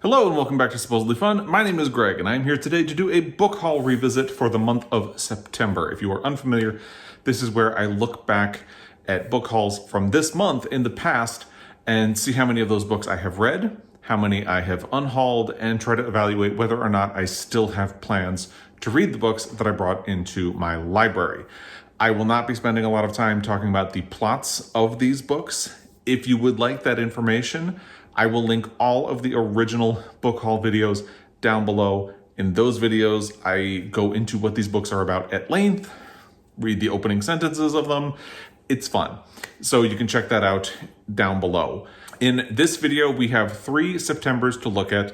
Hello and welcome back to Supposedly Fun. My name is Greg and I am here today to do a book haul revisit for the month of September. If you are unfamiliar, this is where I look back at book hauls from this month in the past and see how many of those books I have read, how many I have unhauled, and try to evaluate whether or not I still have plans to read the books that I brought into my library. I will not be spending a lot of time talking about the plots of these books. If you would like that information, I will link all of the original book haul videos down below. In those videos, I go into what these books are about at length, read the opening sentences of them. It's fun. So you can check that out down below. In this video, we have 3 Septembers to look at: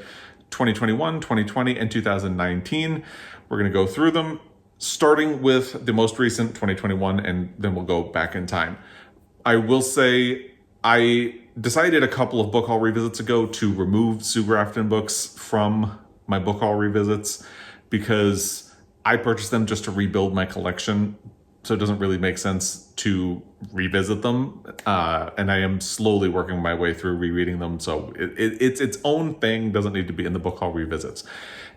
2021, 2020, and 2019. We're going to go through them, starting with the most recent 2021, and then we'll go back in time. I will say I decided a couple of book haul revisits ago to remove Sue Grafton books from my book haul revisits because I purchased them just to rebuild my collection. So it doesn't really make sense to revisit them. And I am slowly working my way through rereading them. So it's its own thing, doesn't need to be in the book haul revisits.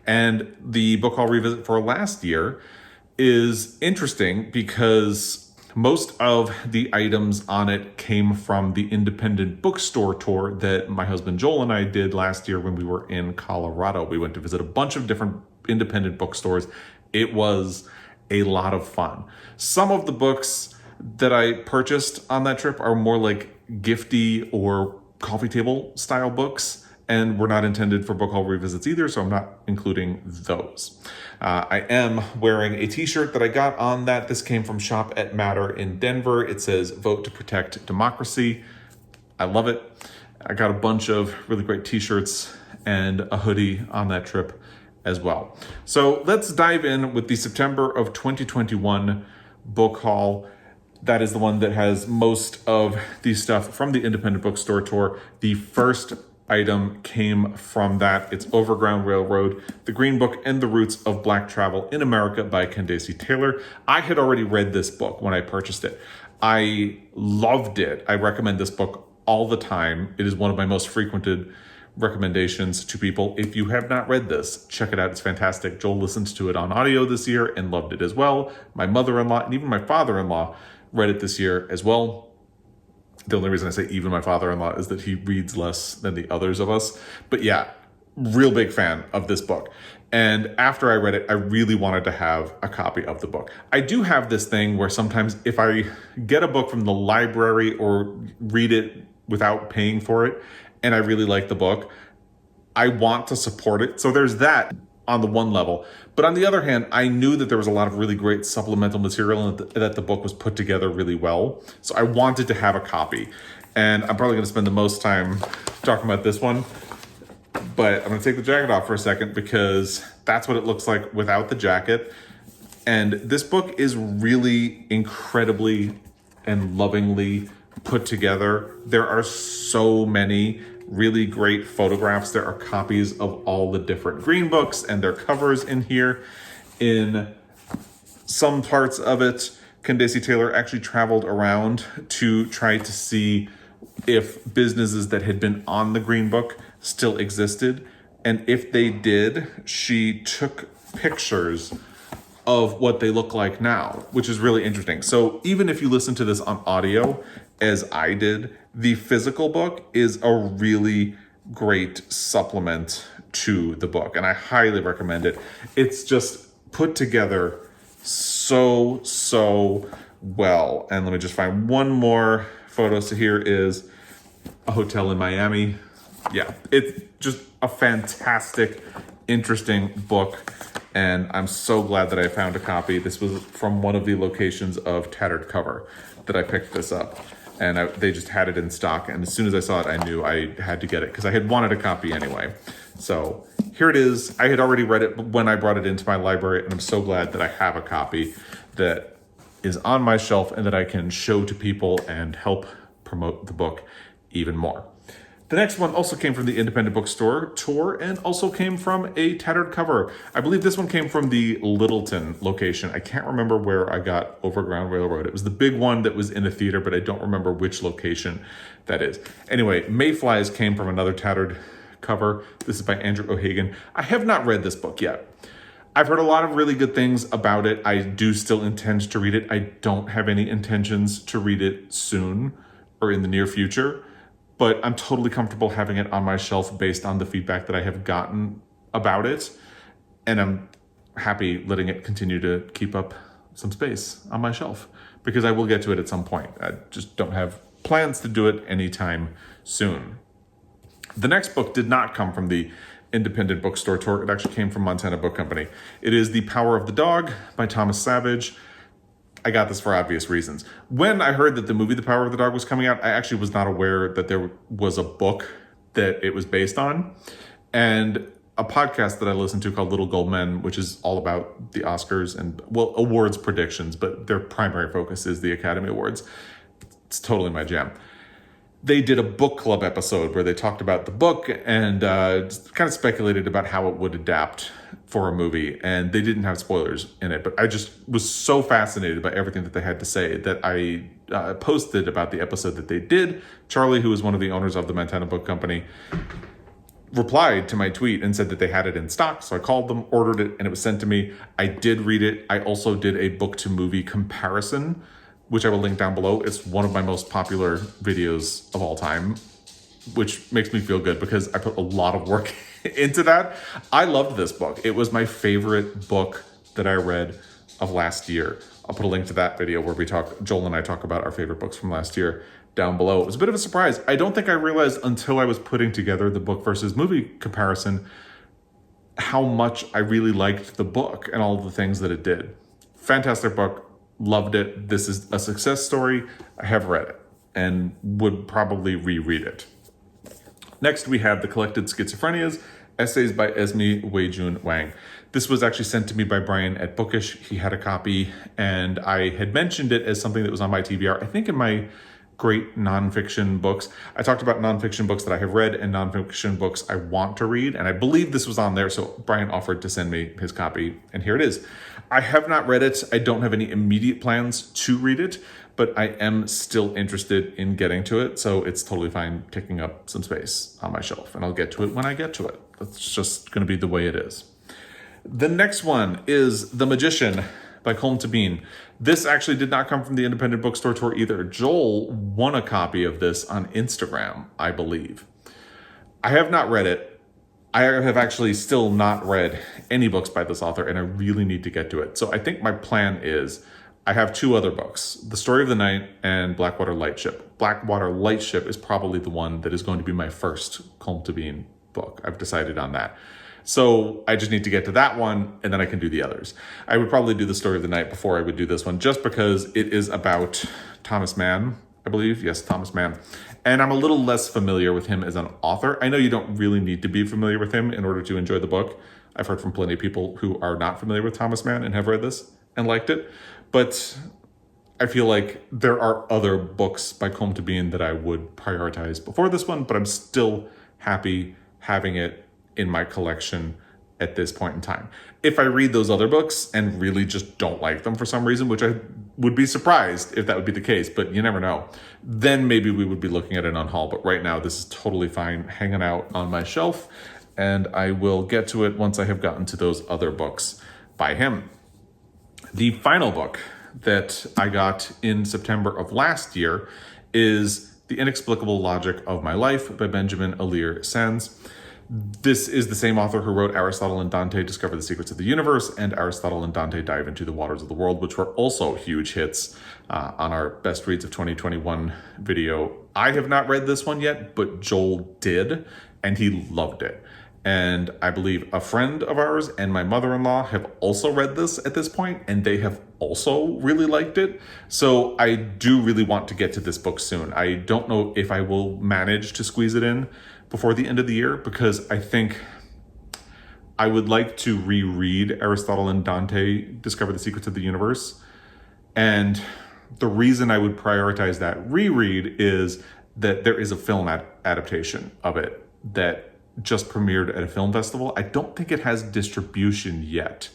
And the book haul revisit for last year is interesting because most of the items on it came from the independent bookstore tour that my husband Joel and I did last year when we were in Colorado. We went to visit a bunch of different independent bookstores. It was a lot of fun. Some of the books that I purchased on that trip are more like gifty or coffee table style books, and were not intended for book haul revisits either, so I'm not including those. I am wearing a t-shirt that I got on that. This came from Shop at Matter in Denver. It says, "Vote to Protect Democracy." I love it. I got a bunch of really great t-shirts and a hoodie on that trip as well. So let's dive in with the September of 2021 book haul. That is the one that has most of the stuff from the independent bookstore tour. The first item came from that. It's Overground Railroad, The Green Book and the Roots of Black Travel in America by Candacy Taylor. I had already read this book when I purchased it. I loved it. I recommend this book all the time. It is one of my most frequented recommendations to people. If you have not read this, check it out. It's fantastic. Joel listened to it on audio this year and loved it as well. My mother-in-law and even my father-in-law read it this year as well. The only reason I say even my father-in-law is that he reads less than the others of us. But yeah, real big fan of this book. And after I read it, I really wanted to have a copy of the book. I do have this thing where sometimes if I get a book from the library or read it without paying for it, and I really like the book, I want to support it. So there's that on the one level. But on the other hand, I knew that there was a lot of really great supplemental material and that the book was put together really well. So I wanted to have a copy. And I'm probably going to spend the most time talking about this one. But I'm going to take the jacket off for a second because that's what it looks like without the jacket. And this book is really incredibly and lovingly put together. There are so many really great photographs. There are copies of all the different green books and their covers in here. In some parts of it, Candacy Taylor actually traveled around to try to see if businesses that had been on the green book still existed. And if they did, she took pictures of what they look like now, which is really interesting. So even if you listen to this on audio, as I did, the physical book is a really great supplement to the book, and I highly recommend it. It's just put together so well. And let me just find one more photo. So here is a hotel in Miami. Yeah, it's just a fantastic, interesting book, and I'm so glad that I found a copy. This was from one of the locations of Tattered Cover that I picked this up. And they just had it in stock. And as soon as I saw it, I knew I had to get it because I had wanted a copy anyway. So here it is. I had already read it when I brought it into my library, and I'm so glad that I have a copy that is on my shelf and that I can show to people and help promote the book even more. The next one also came from the independent bookstore tour and also came from a Tattered Cover. I believe this one came from the Littleton location. I can't remember where I got Overground Railroad. It was the big one that was in a theater, but I don't remember which location that is. Anyway, Mayflies came from another Tattered cover. This is by Andrew O'Hagan. I have not read this book yet. I've heard a lot of really good things about it. I do still intend to read it. I don't have any intentions to read it soon or in the near future, but I'm totally comfortable having it on my shelf based on the feedback that I have gotten about it. And I'm happy letting it continue to keep up some space on my shelf because I will get to it at some point. I just don't have plans to do it anytime soon. The next book did not come from the independent bookstore tour. It actually came from Montana Book Company. It is The Power of the Dog by Thomas Savage. I got this for obvious reasons. When I heard that the movie The Power of the Dog was coming out, I actually was not aware that there was a book that it was based on. And a podcast that I listen to called Little Gold Men, which is all about the Oscars and, well, awards predictions, but their primary focus is the Academy Awards. It's totally my jam. They did a book club episode where they talked about the book and kind of speculated about how it would adapt for a movie. And they didn't have spoilers in it, but I just was so fascinated by everything that they had to say that I posted about the episode that they did. Charlie, who is one of the owners of the Montana Book Company, replied to my tweet and said that they had it in stock. So I called them, ordered it, and it was sent to me. I did read it. I also did a book to movie comparison, which I will link down below. It's one of my most popular videos of all time, which makes me feel good because I put a lot of work into that. I loved this book. It was my favorite book that I read of last year. I'll put a link to that video where Joel and I talk about our favorite books from last year down below. It was a bit of a surprise. I don't think I realized until I was putting together the book versus movie comparison how much I really liked the book and all of the things that it did. Fantastic book. Loved it. This is a success story. I have read it and would probably reread it. Next, we have The Collected Schizophrenias, essays by Esmé, Weijun, Wang. This was actually sent to me by Brian at Bookish. He had a copy, and I had mentioned it as something that was on my TBR, I think in my great nonfiction books. I talked about nonfiction books that I have read and nonfiction books I want to read, and I believe this was on there, so Brian offered to send me his copy, and here it is. I have not read it. I don't have any immediate plans to read it, but I am still interested in getting to it, so it's totally fine taking up some space on my shelf, and I'll get to it when I get to it. That's just going to be the way it is. The next one is The Magician by Colm Tóibin. This actually did not come from the independent bookstore tour either. Joel won a copy of this on Instagram, I believe. I have not read it. I have actually still not read any books by this author, and I really need to get to it. So I think my plan is I have two other books, The Story of the Night and Blackwater Lightship. Blackwater Lightship is probably the one that is going to be my first Colm Tóibin book. I've decided on that. So I just need to get to that one, and then I can do the others. I would probably do The Story of the Night before I would do this one, just because it is about Thomas Mann, I believe. Yes, Thomas Mann. And I'm a little less familiar with him as an author. I know you don't really need to be familiar with him in order to enjoy the book. I've heard from plenty of people who are not familiar with Thomas Mann and have read this and liked it. But I feel like there are other books by Colm Tóibin that I would prioritize before this one, but I'm still happy having it in my collection at this point in time. If I read those other books and really just don't like them for some reason, which I would be surprised if that would be the case, but you never know, then maybe we would be looking at an unhaul. But right now, this is totally fine hanging out on my shelf, and I will get to it once I have gotten to those other books by him. The final book that I got in September of last year is The Inexplicable Logic of My Life by Benjamin Alire Sáenz. This is the same author who wrote Aristotle and Dante Discover the Secrets of the Universe and Aristotle and Dante Dive into the Waters of the World, which were also huge hits on our Best Reads of 2021 video. I have not read this one yet, but Joel did, and he loved it. And I believe a friend of ours and my mother-in-law have also read this at this point, and they have also really liked it. So I do really want to get to this book soon. I don't know if I will manage to squeeze it in before the end of the year, because I think I would like to reread Aristotle and Dante Discover the Secrets of the Universe. And the reason I would prioritize that reread is that there is a film adaptation of it that just premiered at a film festival. I don't think it has distribution yet,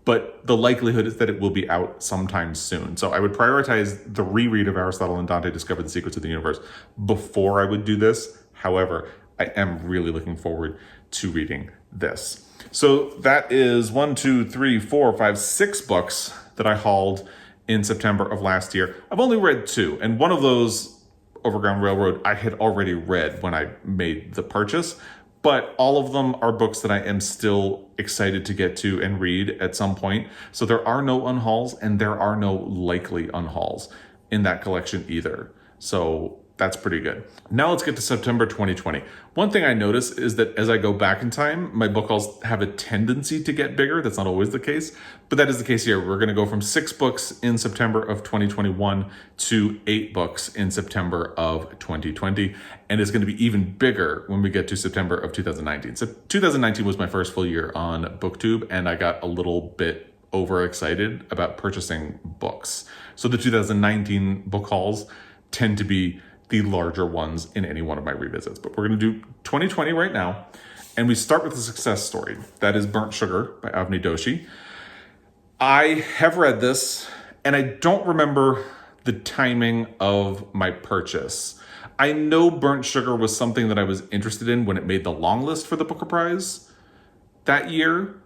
but the likelihood is that it will be out sometime soon. So I would prioritize the reread of Aristotle and Dante Discover the Secrets of the Universe before I would do this. However, I am really looking forward to reading this. So that is 6 books that I hauled in September of last year. I've only read 2, and one of those, Overground Railroad, I had already read when I made the purchase, but all of them are books that I am still excited to get to and read at some point. So there are no unhauls, and there are no likely unhauls in that collection either. So that's pretty good. Now let's get to September 2020. One thing I notice is that as I go back in time, my book hauls have a tendency to get bigger. That's not always the case, but that is the case here. We're going to go from 6 books in September of 2021 to 8 books in September of 2020. And it's going to be even bigger when we get to September of 2019. So 2019 was my first full year on BookTube, and I got a little bit overexcited about purchasing books. So the 2019 book hauls tend to be the larger ones in any one of my revisits. But we're going to do 2020 right now. And we start with a success story. That is Burnt Sugar by Avni Doshi. I have read this, and I don't remember the timing of my purchase. I know Burnt Sugar was something that I was interested in when it made the long list for the Booker Prize that year,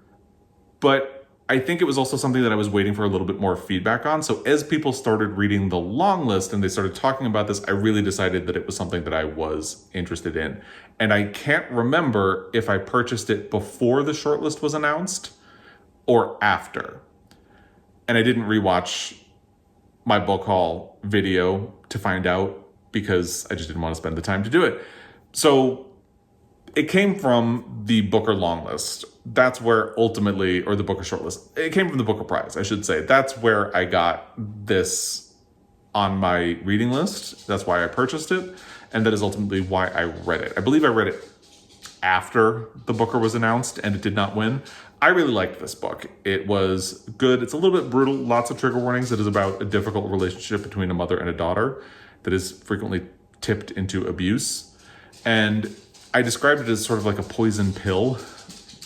but I think it was also something that I was waiting for a little bit more feedback on. So as people started reading the long list and they started talking about this, I really decided that it was something that I was interested in. And I can't remember if I purchased it before the shortlist was announced or after. And I didn't rewatch my book haul video to find out because I just didn't want to spend the time to do it. So it came from the Booker long list. That's where ultimately, or the Booker shortlist, it came from the Booker Prize, I should say. That's where I got this on my reading list. That's why I purchased it. And that is ultimately why I read it. I believe I read it after the Booker was announced and it did not win. I really liked this book. It was good. It's a little bit brutal, lots of trigger warnings. It is about a difficult relationship between a mother and a daughter that is frequently tipped into abuse. And I described it as sort of like a poison pill,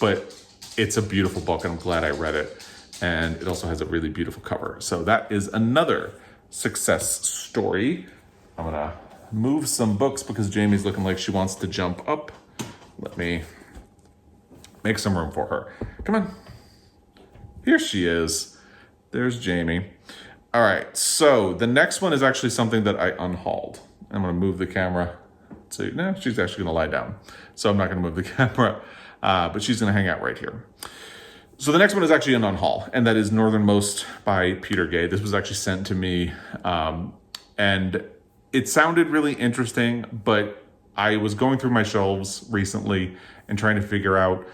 but it's a beautiful book and I'm glad I read it. And it also has a really beautiful cover. So that is another success story. I'm gonna move some books because Jamie's looking like she wants to jump up. Let me make some room for her. Come on. Here she is. There's Jamie. All right, so the next one is actually something that I unhauled. I'm gonna move the camera. So no, she's actually gonna lie down. So I'm not gonna move the camera, but she's gonna hang out right here. So the next one is actually an unhaul, and that is Northernmost by Peter Geye. This was actually sent to me, and it sounded really interesting, but I was going through my shelves recently and trying to figure out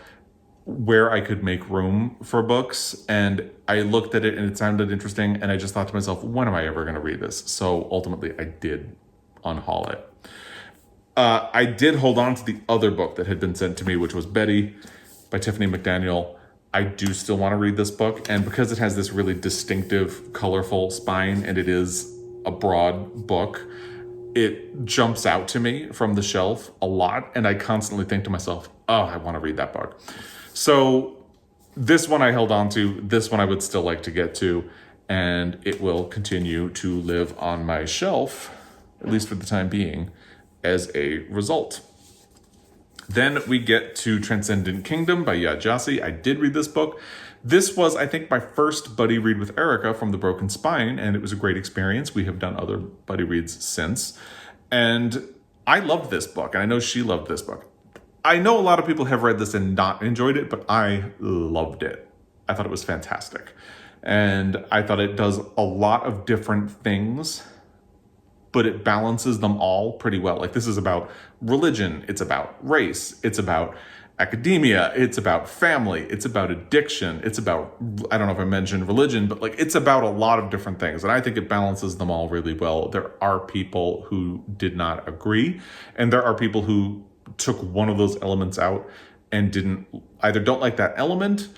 where I could make room for books, and I looked at it and it sounded interesting, and I just thought to myself, when am I ever gonna read this? So ultimately I did unhaul it. I did hold on to the other book that had been sent to me, which was Betty by Tiffany McDaniel. I do still want to read this book, and because it has this really distinctive, colorful spine, and it is a broad book, it jumps out to me from the shelf a lot, and I constantly think to myself, oh, I want to read that book. So this one I held on to, this one I would still like to get to, and it will continue to live on my shelf, at least for the time being, as a result. Then we get to Transcendent Kingdom by Gyasi. I did read this book. This was, I think, my first buddy read with Erica from The Broken Spine, and it was a great experience. We have done other buddy reads since. And I loved this book, and I know she loved this book. I know a lot of people have read this and not enjoyed it, but I loved it. I thought it was fantastic. And I thought it does a lot of different things, but it balances them all pretty well. Like, this is about religion, it's about race, it's about academia, it's about family, it's about addiction, it's about, I don't know if I mentioned religion, but like, it's about a lot of different things. And I think it balances them all really well. There are people who did not agree, and there are people who took one of those elements out and don't like that element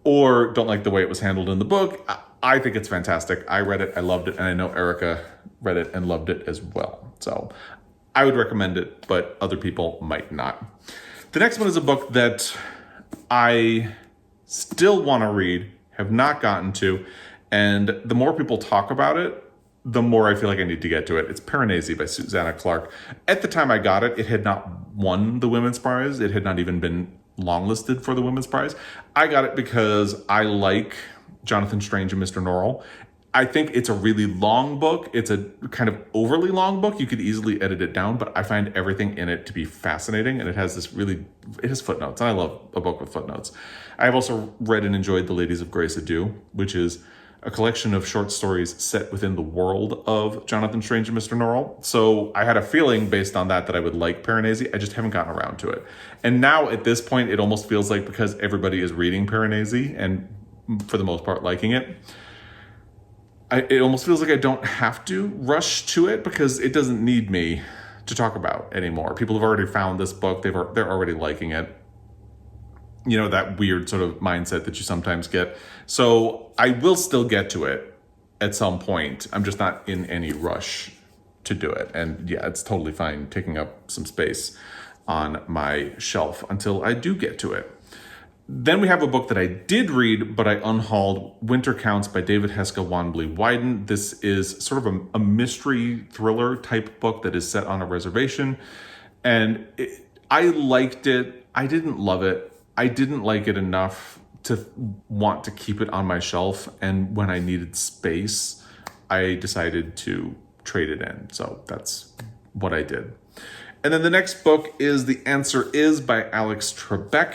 or don't like the way it was handled in the book. I think it's fantastic. I read it, I loved it, and I know Erica read it and loved it as well. So I would recommend it, but other people might not. The next one is a book that I still want to read, have not gotten to, and the more people talk about it, the more I feel like I need to get to it. It's Piranesi by Susannah Clarke. At the time I got it, it had not won the Women's Prize. It had not even been longlisted for the Women's Prize. I got it because I like Jonathan Strange and Mr. Norrell. I think it's a really long book. It's a kind of overly long book. You could easily edit it down, but I find everything in it to be fascinating. And it has it has footnotes. And I love a book with footnotes. I have also read and enjoyed The Ladies of Grace Adieu, which is a collection of short stories set within the world of Jonathan Strange and Mr. Norrell. So I had a feeling based on that I would like Piranesi. I just haven't gotten around to it. And now at this point, it almost feels like because everybody is reading Piranesi and for the most part liking it, it almost feels like I don't have to rush to it because it doesn't need me to talk about anymore. People have already found this book. They're already liking it. You know, that weird sort of mindset that you sometimes get. So I will still get to it at some point. I'm just not in any rush to do it. And yeah, it's totally fine taking up some space on my shelf until I do get to it. Then we have a book that I did read, but I unhauled, Winter Counts by David Heska, Wanbli, Weiden. This is sort of a mystery thriller type book that is set on a reservation. And I liked it. I didn't love it. I didn't like it enough to want to keep it on my shelf. And when I needed space, I decided to trade it in. So that's what I did. And then the next book is The Answer Is by Alex Trebek.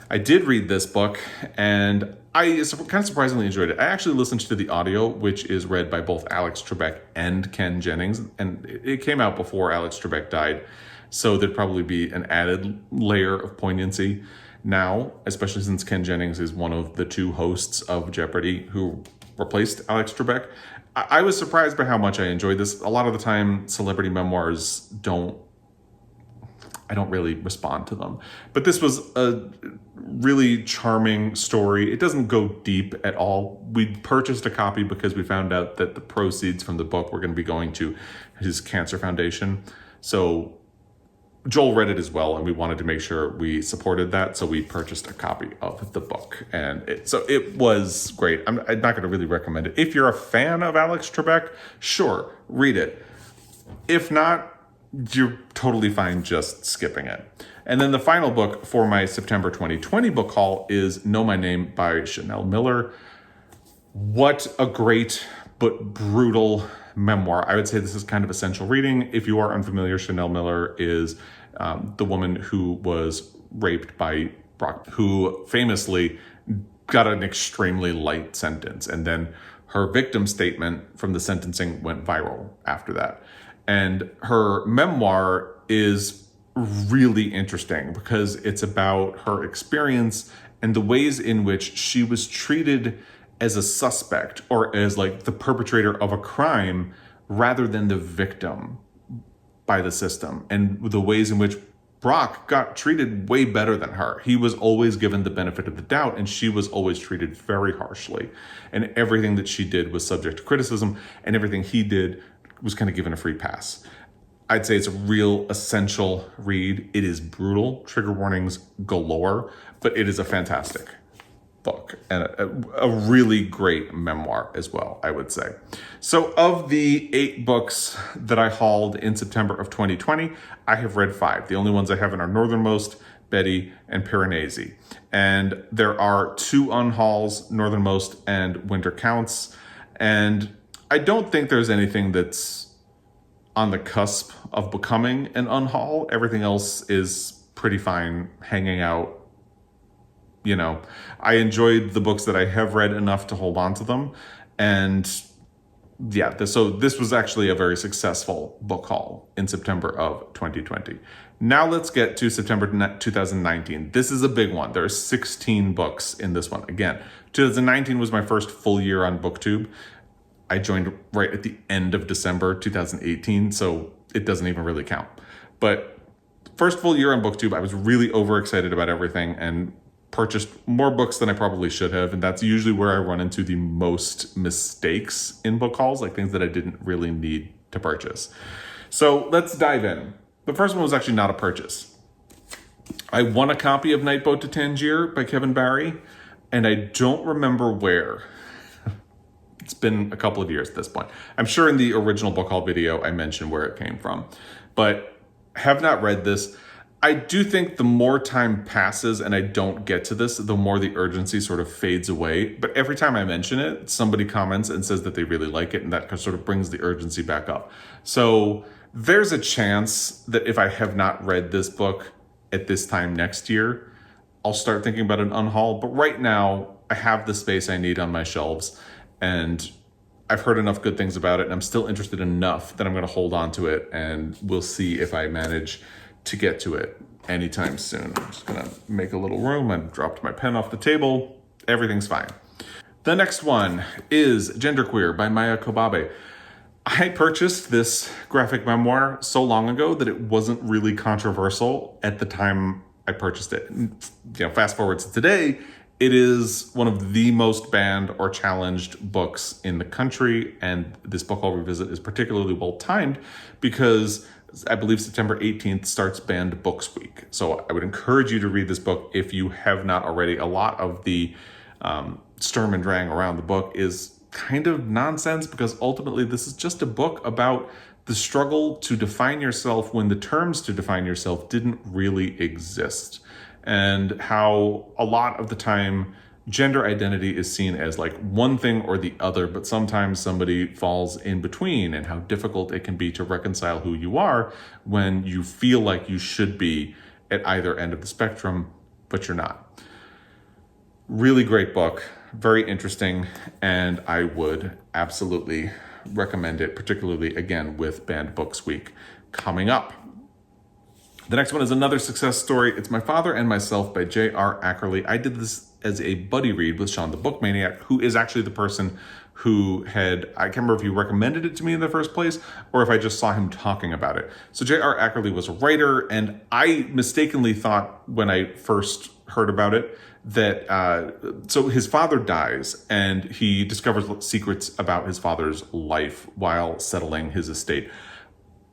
I did read this book and I kind of surprisingly enjoyed it. I actually listened to the audio, which is read by both Alex Trebek and Ken Jennings. And it came out before Alex Trebek died. So there'd probably be an added layer of poignancy now, especially since Ken Jennings is one of the two hosts of Jeopardy who replaced Alex Trebek. I was surprised by how much I enjoyed this. A lot of the time, celebrity memoirs I don't really respond to them. But this was a really charming story. It doesn't go deep at all. We purchased a copy because we found out that the proceeds from the book were going to be going to his cancer foundation. So Joel read it as well, and we wanted to make sure we supported that. So we purchased a copy of the book. And it was great. I'm not going to really recommend it. If you're a fan of Alex Trebek, sure, read it. If not, you're totally fine just skipping it. And then the final book for my September 2020 book haul is Know My Name by Chanel Miller. What a great but brutal memoir. I would say this is kind of essential reading. If you are unfamiliar, Chanel Miller is the woman who was raped by Brock, who famously got an extremely light sentence. And then her victim statement from the sentencing went viral after that. And her memoir is really interesting because it's about her experience and the ways in which she was treated as a suspect or as like the perpetrator of a crime rather than the victim by the system, and the ways in which Brock got treated way better than her. He was always given the benefit of the doubt, and she was always treated very harshly. And everything that she did was subject to criticism, and everything he did was kind of given a free pass. I'd say it's a real essential read. It is brutal, trigger warnings galore, but it is a fantastic book and a really great memoir as well, I would say. So of the 8 books that I hauled in September of 2020, I have read 5. The only ones I haven't are Northernmost, Betty, and Piranesi. And there are 2 unhauls, Northernmost and Winter Counts. And I don't think there's anything that's on the cusp of becoming an unhaul. Everything else is pretty fine hanging out. You know, I enjoyed the books that I have read enough to hold on to them. And yeah, so this was actually a very successful book haul in September of 2020. Now let's get to September 2019. This is a big one. There are 16 books in this one. Again, 2019 was my first full year on BookTube. I joined right at the end of December 2018, so it doesn't even really count. But first full year on BookTube, I was really overexcited about everything and purchased more books than I probably should have. And that's usually where I run into the most mistakes in book hauls, like things that I didn't really need to purchase. So let's dive in. The first one was actually not a purchase. I won a copy of Nightboat to Tangier by Kevin Barry, and I don't remember where. It's been a couple of years at this point. I'm sure in the original book haul video, I mentioned where it came from, but have not read this. I do think the more time passes and I don't get to this, the more the urgency sort of fades away. But every time I mention it, somebody comments and says that they really like it, and that sort of brings the urgency back up. So there's a chance that if I have not read this book at this time next year, I'll start thinking about an unhaul. But right now, I have the space I need on my shelves, and I've heard enough good things about it, and I'm still interested enough that I'm going to hold on to it, and we'll see if I manage to get to it anytime soon. I'm just going to make a little room. I dropped my pen off the table. Everything's fine. The next one is Genderqueer by Maya Kobabe. I purchased this graphic memoir so long ago that it wasn't really controversial at the time I purchased it. Fast forward to today, it is one of the most banned or challenged books in the country, and this book haul revisit is particularly well timed because I believe September 18th starts Banned Books Week. So I would encourage you to read this book if you have not already. A lot of the sturm and drang around the book is kind of nonsense because ultimately this is just a book about the struggle to define yourself when the terms to define yourself didn't really exist, and how a lot of the time gender identity is seen as like one thing or the other, but sometimes somebody falls in between, and how difficult it can be to reconcile who you are when you feel like you should be at either end of the spectrum, but you're not. Really great book, very interesting, and I would absolutely recommend it, particularly again with Banned Books Week coming up. The next one is another success story. It's My Father and Myself by J.R. Ackerley. I did this as a buddy read with Sean the Book Maniac, who is actually the person who had, I can't remember if he recommended it to me in the first place or if I just saw him talking about it. So J.R. Ackerley was a writer, and I mistakenly thought when I first heard about it that, so his father dies and he discovers secrets about his father's life while settling his estate.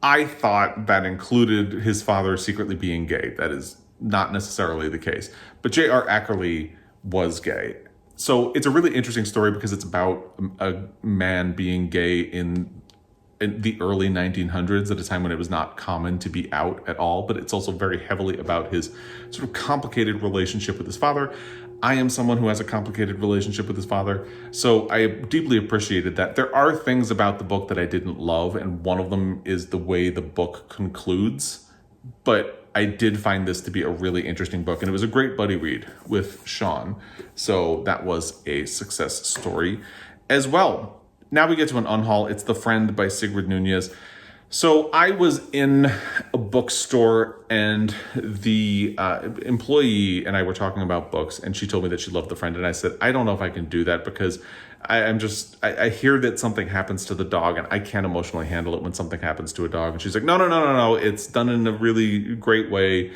I thought that included his father secretly being gay. That is not necessarily the case. But J.R. Ackerley was gay. So it's a really interesting story because it's about a man being gay in the early 1900s, at a time when it was not common to be out at all. But it's also very heavily about his sort of complicated relationship with his father. I am someone who has a complicated relationship with his father, so I deeply appreciated that. There are things about the book that I didn't love, and one of them is the way the book concludes, but I did find this to be a really interesting book, and it was a great buddy read with Sean, so that was a success story as well. Now we get to an unhaul. It's The Friend by Sigrid Nunez. So I was in a bookstore, and the employee and I were talking about books, and she told me that she loved The Friend, and I said, I don't know if I can do that because I hear that something happens to the dog, and I can't emotionally handle it when something happens to a dog. And she's like, no, it's done in a really great way.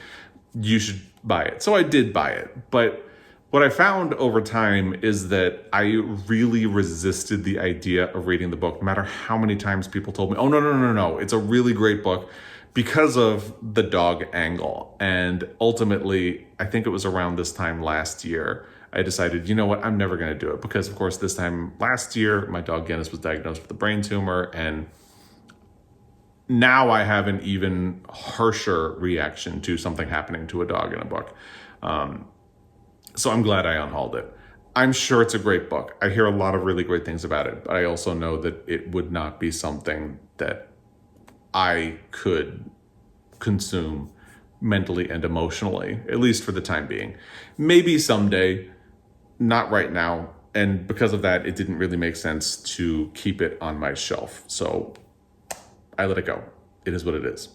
You should buy it. So I did buy it, but what I found over time is that I really resisted the idea of reading the book, no matter how many times people told me, oh, no, it's a really great book, because of the dog angle. And ultimately, I think it was around this time last year, I decided, you know what, I'm never going to do it. Because, of course, this time last year, my dog Guinness was diagnosed with a brain tumor, and now I have an even harsher reaction to something happening to a dog in a book. So I'm glad I unhauled it. I'm sure it's a great book. I hear a lot of really great things about it, but I also know that it would not be something that I could consume mentally and emotionally, at least for the time being. Maybe someday, not right now. And because of that, it didn't really make sense to keep it on my shelf. So I let it go. It is what it is.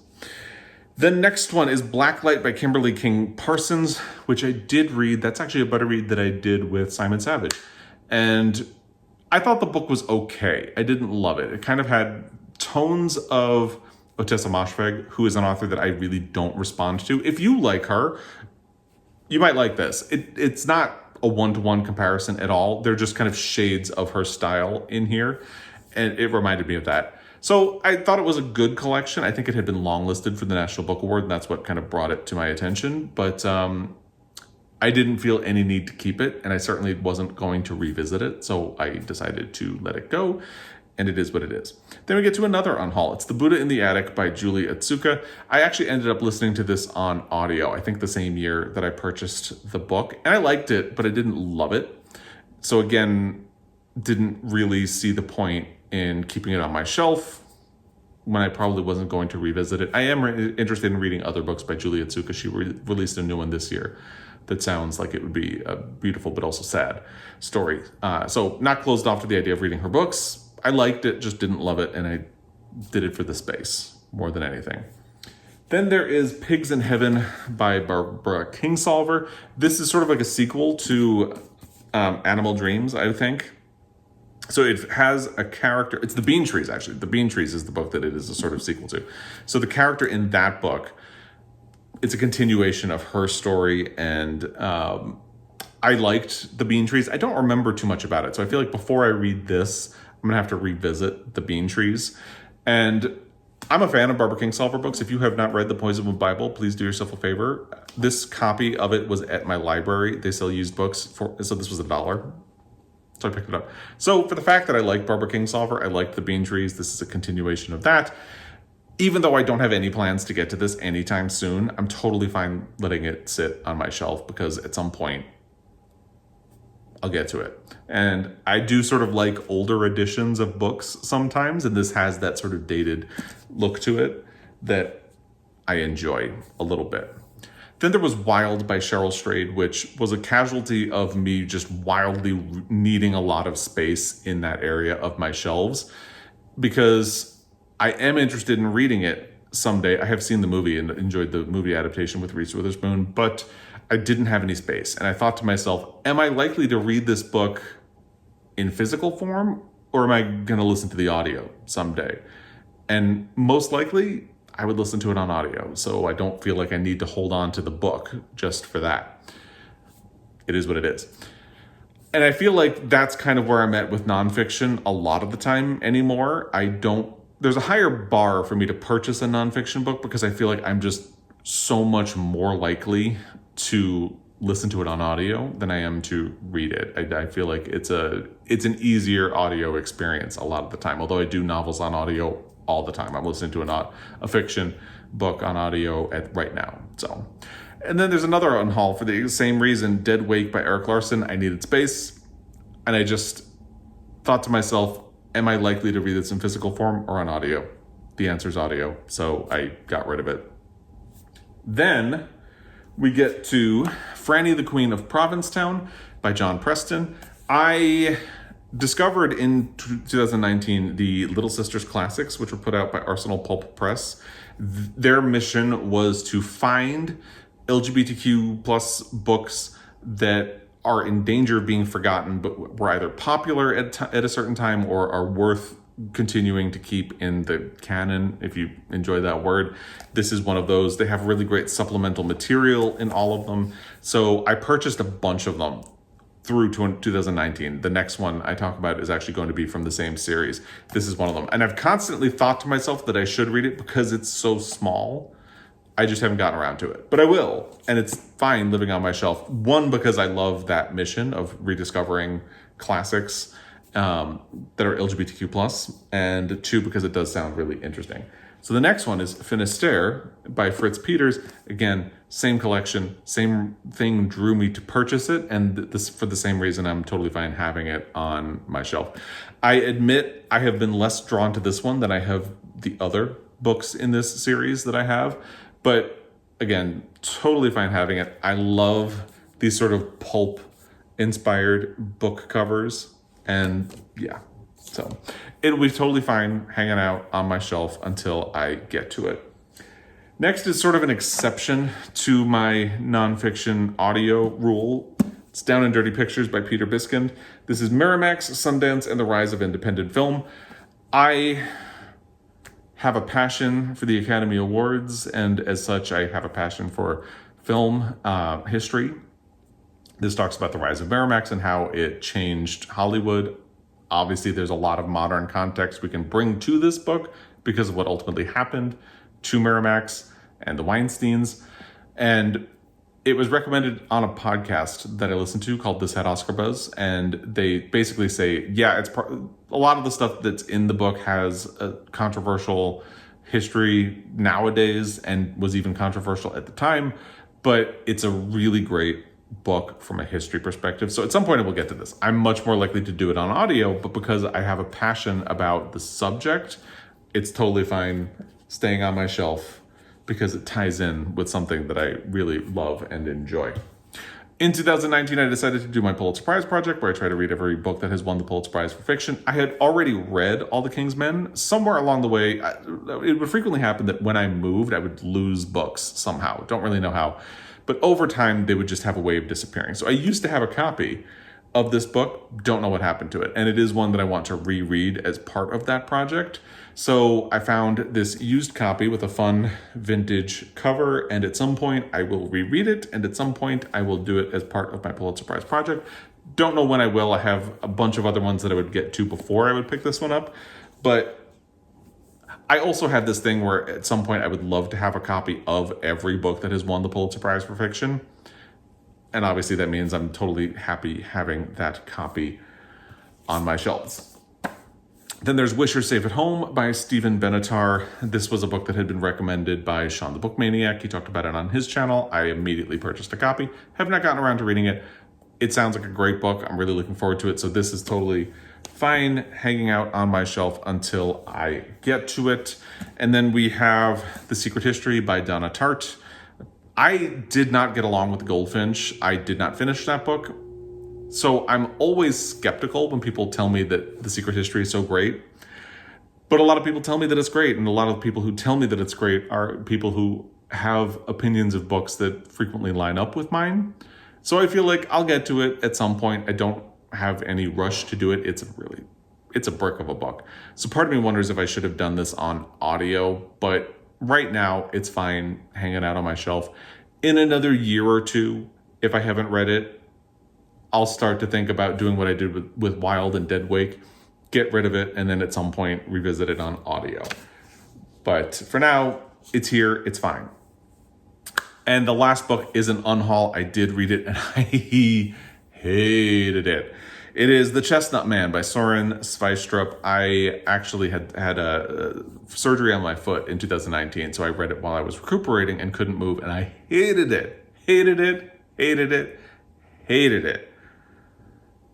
The next one is Blacklight by Kimberly King Parsons, which I did read. That's actually a buddy read that I did with Simon Savage. And I thought the book was okay. I didn't love it. It kind of had tones of Ottessa Moshfegh, who is an author that I really don't respond to. If you like her, you might like this. It's not a one-to-one comparison at all. They're just kind of shades of her style in here. And it reminded me of that. So I thought it was a good collection. I think it had been longlisted for the National Book Award, and that's what kind of brought it to my attention. But I didn't feel any need to keep it, and I certainly wasn't going to revisit it, so I decided to let it go, and it is what it is. Then we get to another unhaul. It's The Buddha in the Attic by Julie Otsuka. I actually ended up listening to this on audio, I think the same year that I purchased the book, and I liked it, but I didn't love it. So again, didn't really see the point in keeping it on my shelf when I probably wasn't going to revisit it. I am interested in reading other books by Julie Otsuka. She released a new one this year that sounds like it would be a beautiful but also sad story. So not closed off to the idea of reading her books. I liked it, just didn't love it, and I did it for the space more than anything. Then there is Pigs in Heaven by Barbara Kingsolver. This is sort of like a sequel to Animal Dreams, I think. So it has a character, it's The Bean Trees, actually. The Bean Trees is the book that it is a sort of sequel to. So the character in that book, it's a continuation of her story, and I liked The Bean Trees. I don't remember too much about it, so I feel like before I read this, I'm going to have to revisit The Bean Trees. And I'm a fan of Barbara Kingsolver books. If you have not read The Poisonwood Bible, please do yourself a favor. This copy of it was at my library. They sell used books, so this was $1. So I picked it up. So for the fact that I like Barbara Kingsolver, I like The Bean Trees, this is a continuation of that. Even though I don't have any plans to get to this anytime soon, I'm totally fine letting it sit on my shelf because at some point I'll get to it. And I do sort of like older editions of books sometimes, and this has that sort of dated look to it that I enjoy a little bit. Then there was Wild by Cheryl Strayed, which was a casualty of me just wildly needing a lot of space in that area of my shelves, because I am interested in reading it someday. I have seen the movie and enjoyed the movie adaptation with Reese Witherspoon, but I didn't have any space. And I thought to myself, am I likely to read this book in physical form, or am I going to listen to the audio someday? And most likely, I would listen to it on audio, so I don't feel like I need to hold on to the book just for that. It is what it is. And I feel like that's kind of where I'm at with nonfiction a lot of the time anymore. There's a higher bar for me to purchase a nonfiction book because I feel like I'm just so much more likely to listen to it on audio than I am to read it. I feel like it's an easier audio experience a lot of the time, although I do novels on audio all the time. I'm listening to a fiction book on audio right now. So, and then there's another unhaul for the same reason, Dead Wake by Eric Larson. I needed space, and I just thought to myself, am I likely to read this in physical form or on audio? The answer is audio, so I got rid of it. Then we get to Franny the Queen of Provincetown by John Preston. I discovered in 2019 the Little Sisters Classics, which were put out by Arsenal Pulp Press. Their mission was to find LGBTQ plus books that are in danger of being forgotten, but were either popular at a certain time or are worth continuing to keep in the canon, if you enjoy that word. This is one of those. They have really great supplemental material in all of them. So I purchased a bunch of them through 2019. The next one I talk about is actually going to be from the same series. This is one of them. And I've constantly thought to myself that I should read it because it's so small. I just haven't gotten around to it, but I will. And it's fine living on my shelf. One, because I love that mission of rediscovering classics that are LGBTQ plus, and two, because it does sound really interesting. So the next one is Finisterre by Fritz Peters. Again, same collection, same thing drew me to purchase it, and this for the same reason I'm totally fine having it on my shelf. I admit I have been less drawn to this one than I have the other books in this series that I have, but again, totally fine having it. I love these sort of pulp inspired book covers, and yeah. So it'll be totally fine hanging out on my shelf until I get to it. Next is sort of an exception to my nonfiction audio rule. It's Down and Dirty Pictures by Peter Biskind. This is Miramax, Sundance, and the Rise of Independent Film. I have a passion for the Academy Awards, and as such, I have a passion for film history. This talks about the rise of Miramax and how it changed Hollywood. Obviously, there's a lot of modern context we can bring to this book because of what ultimately happened to Miramax and the Weinsteins. And It was recommended on a podcast that I listened to called This Had Oscar Buzz, and they basically say, yeah, a lot of the stuff that's in the book has a controversial history nowadays and was even controversial at the time, but it's a really great book from a history perspective. So at some point I will get to this. I'm much more likely to do it on audio, but because I have a passion about the subject, it's totally fine staying on my shelf because it ties in with something that I really love and enjoy. In 2019, I decided to do my Pulitzer Prize project, where I try to read every book that has won the Pulitzer Prize for fiction. I had already read All the King's Men. Somewhere along the way, it would frequently happen that when I moved, I would lose books somehow. Don't really know how. But over time, they would just have a way of disappearing. So I used to have a copy of this book, don't know what happened to it. And it is one that I want to reread as part of that project. So I found this used copy with a fun vintage cover, and at some point I will reread it, and at some point I will do it as part of my Pulitzer Prize project. Don't know when I will. I have a bunch of other ones that I would get to before I would pick this one up, but I also have this thing where at some point I would love to have a copy of every book that has won the Pulitzer Prize for fiction. And obviously that means I'm totally happy having that copy on my shelves. Then there's Wish Her Safe at Home by Stephen Benatar. This was a book that had been recommended by Sean the Book Maniac. He talked about it on his channel. I immediately purchased a copy. Have not gotten around to reading it. It sounds like a great book. I'm really looking forward to it. So this is totally fine hanging out on my shelf until I get to it. And then we have The Secret History by Donna Tartt. I did not get along with The Goldfinch. I did not finish that book. So I'm always skeptical when people tell me that The Secret History is so great. But a lot of people tell me that it's great. And a lot of people who tell me that it's great are people who have opinions of books that frequently line up with mine. So I feel like I'll get to it at some point. I don't have any rush to do it. It's a brick of a book. So part of me wonders if I should have done this on audio, but right now it's fine hanging out on my shelf. In another year or two, if I haven't read it, I'll start to think about doing what I did with Wild and Dead Wake, get rid of it, and then at some point revisit it on audio. But for now, it's here, it's fine. And the last book is an unhaul. I did read it and I hated it. It is The Chestnut Man by Soren Sveistrup. I actually had a surgery on my foot in 2019, so I read it while I was recuperating and couldn't move, and I hated it. Hated it, hated it, hated it.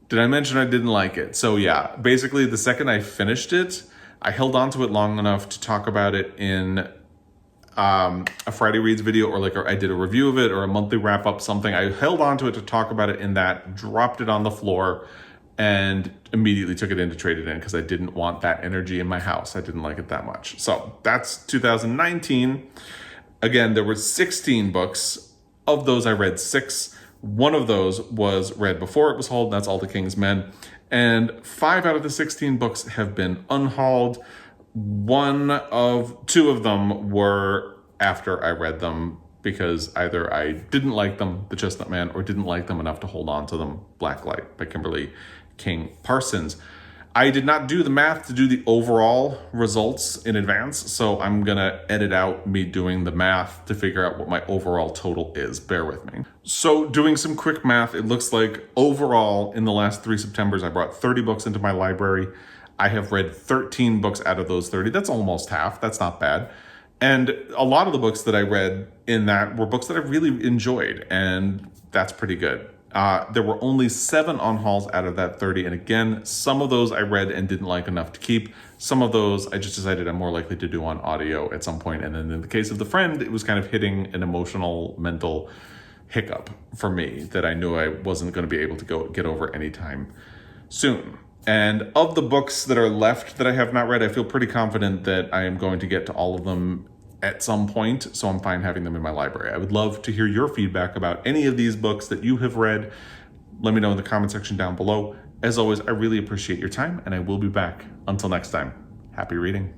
Did I mention I didn't like it? So yeah, basically the second I finished it, I held on to it long enough to talk about it in a Friday Reads video, or I did a review of it or a monthly wrap up, something. I held on to it to talk about it in that, dropped it on the floor, and immediately took it in to trade it in because I didn't want that energy in my house. I didn't like it that much. So that's 2019. Again, there were 16 books. Of those, I read 6. One of those was read before it was hauled, and that's All the King's Men. And 5 out of the 16 books have been unhauled. 2 of them were after I read them because either I didn't like them, The Chestnut Man, or didn't like them enough to hold on to them, Blacklight by Kimberly King Parsons. I did not do the math to do the overall results in advance, so I'm gonna edit out me doing the math to figure out what my overall total is. Bear with me. So doing some quick math, it looks like overall in the last 3 Septembers, I brought 30 books into my library. I have read 13 books out of those 30. That's almost half. That's not bad. And a lot of the books that I read in that were books that I really enjoyed, and that's pretty good. There were only 7 unhauls out of that 30. And again, some of those I read and didn't like enough to keep. Some of those I just decided I'm more likely to do on audio at some point. And then in the case of The Friend, it was kind of hitting an emotional, mental hiccup for me that I knew I wasn't going to be able to get over anytime soon. And of the books that are left that I have not read, I feel pretty confident that I am going to get to all of them at some point, so I'm fine having them in my library. I would love to hear your feedback about any of these books that you have read. Let me know in the comment section down below. As always, I really appreciate your time, and I will be back. Until next time, happy reading.